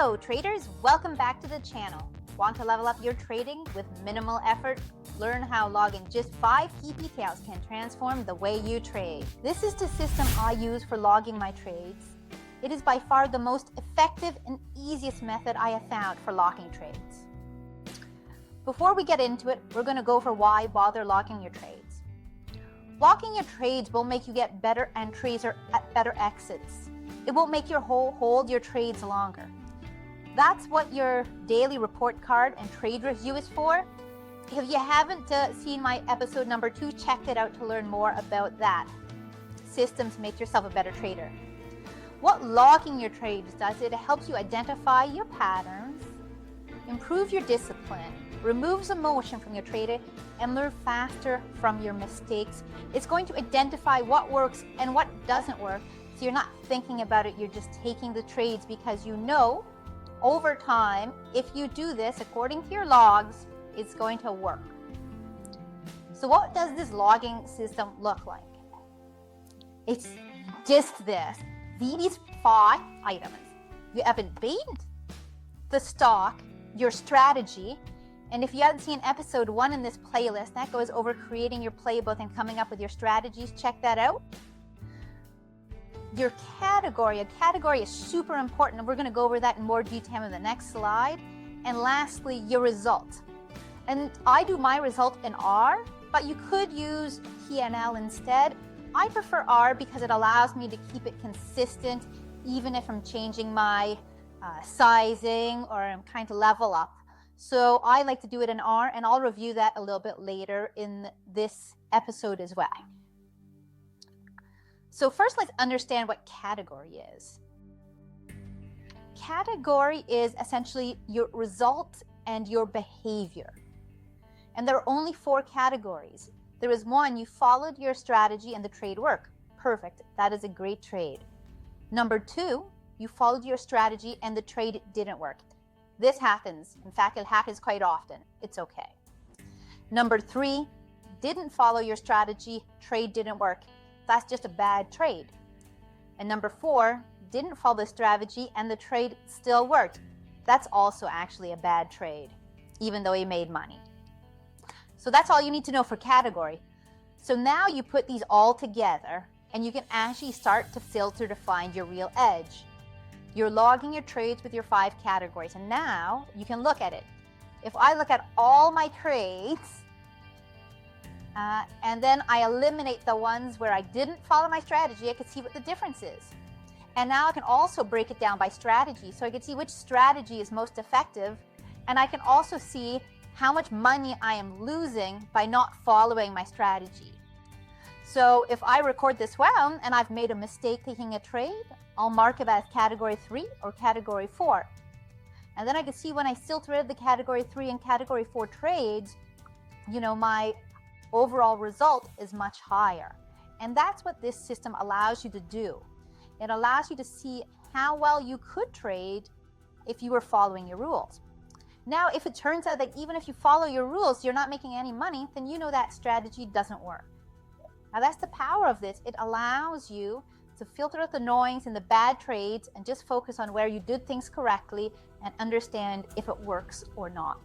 Hello traders, welcome back to the channel. Want to level up your trading with minimal effort? Learn how logging just 5 key details can transform the way you trade. This is the system I use for logging my trades. It is by far the most effective and easiest method I have found for logging trades. Before we get into it, we're going to go over why bother logging your trades. Logging your trades will make you get better entries or better exits. It won't make you hold your trades longer. That's what your daily report card and trade review is for. If you haven't seen my episode number 2, check it out to learn more about that. Systems to make yourself a better trader. What logging your trades does, it helps you identify your patterns, improve your discipline, removes emotion from your trading, and learn faster from your mistakes. It's going to identify what works and what doesn't work, so you're not thinking about it, you're just taking the trades because you know over time, if you do this according to your logs, it's going to work. So what does this logging system look like? It's just this. These 5 items. You have a date, the stock, your strategy, and if you haven't seen episode 1 in this playlist, that goes over creating your playbook and coming up with your strategies. Check that out. Your category. A category is super important, and we're going to go over that in more detail in the next slide. And lastly, your result. And I do my result in R, but you could use P&L instead. I prefer R because it allows me to keep it consistent even if I'm changing my sizing or I'm trying to level up. So I like to do it in R, and I'll review that a little bit later in this episode as well. So first, let's understand what category is. Category is essentially your result and your behavior. And there are only 4 categories. There is 1, you followed your strategy and the trade worked. Perfect, that is a great trade. Number 2, you followed your strategy and the trade didn't work. This happens. In fact, it happens quite often. It's okay. Number 3, didn't follow your strategy, trade didn't work. That's just a bad trade. And number 4, didn't follow the strategy and the trade still worked. That's also actually a bad trade, even though you made money. So that's all you need to know for category. So now you put these all together and you can actually start to filter to find your real edge. You're logging your trades with your 5 categories, and now you can look at it. If I look at all my trades, and then I eliminate the ones where I didn't follow my strategy, I can see what the difference is. And now I can also break it down by strategy, so I can see which strategy is most effective, and I can also see how much money I am losing by not following my strategy. So if I record this well and I've made a mistake taking a trade, I'll mark it as category 3 or category 4. And then I can see when I filtered the category 3 and category 4 trades, my overall result is much higher. And that's what this system allows you to do. It allows you to see how well you could trade if you were following your rules. Now, if it turns out that even if you follow your rules, you're not making any money, then you know that strategy doesn't work. Now, that's the power of this. It allows you to filter out the noise and the bad trades and just focus on where you did things correctly and understand if it works or not.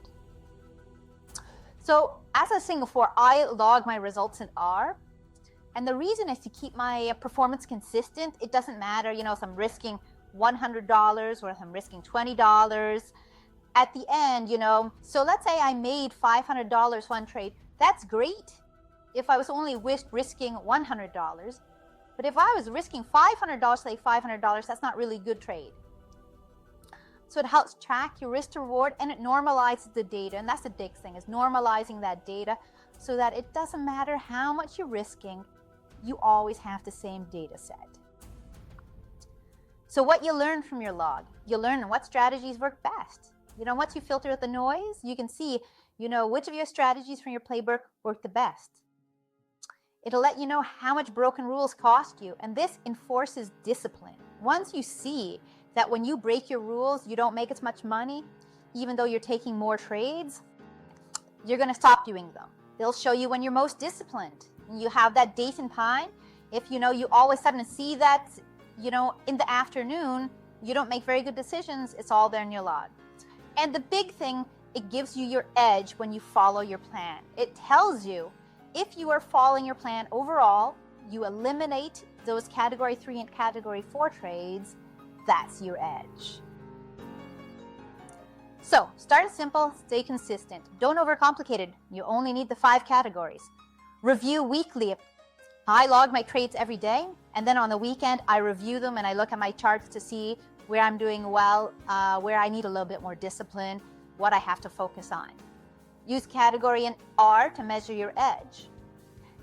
So as I was saying before, I log my results in R. And the reason is to keep my performance consistent. It doesn't matter, if I'm risking $100 or if I'm risking $20. At the end, so let's say I made $500 one trade. That's great if I was only risking $100. But if I was risking $500, say $500, that's not really a good trade. So it helps track your risk to reward, and it normalizes the data. And that's the big thing, is normalizing that data so that it doesn't matter how much you're risking, you always have the same data set. So what you learn from your log, you learn what strategies work best. Once you filter out the noise, you can see, which of your strategies from your playbook work the best. It'll let you know how much broken rules cost you, and this enforces discipline. Once you see that when you break your rules, you don't make as much money, even though you're taking more trades, you're going to stop doing them. They'll show you when you're most disciplined. And you have that date and time. If you always suddenly see that, in the afternoon, you don't make very good decisions, it's all there in your log. And the big thing, it gives you your edge when you follow your plan. It tells you if you are following your plan overall, you eliminate those category 3 and category 4 trades, that's your edge. So start simple, stay consistent. Don't overcomplicate it. You only need the 5 categories. Review weekly. I log my trades every day, and then on the weekend, I review them and I look at my charts to see where I'm doing well, where I need a little bit more discipline, what I have to focus on. Use category and R to measure your edge.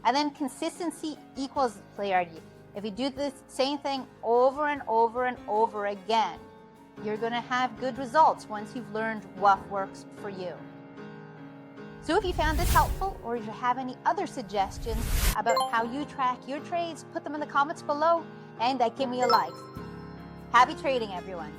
And then consistency equals clarity. If you do the same thing over and over and over again, you're going to have good results once you've learned what works for you. So if you found this helpful, or if you have any other suggestions about how you track your trades, put them in the comments below and give me a like. Happy trading, everyone.